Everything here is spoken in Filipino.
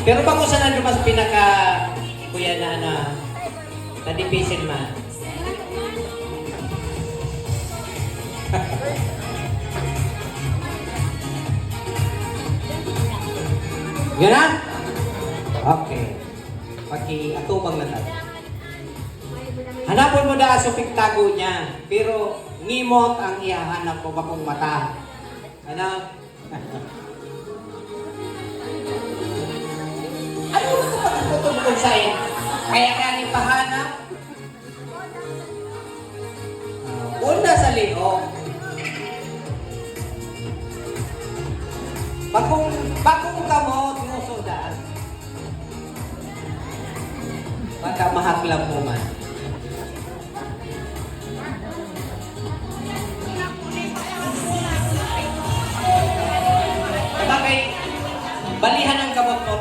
Pero bang usa na mas pinaka kuya na division man. Yan na? Okay. Paki-atubang na tayo. Hanapon mo da sa piktago niya, pero ngimot ang ihahanap ko bakong mata. Ano? Ano ba ito pagkutubukod sa'yo? Kaya kaya pahanap? Una sa liog. Bagong kamot mo sudan. Baka mahaklam mo man. Bagay, balihan ang kamot mo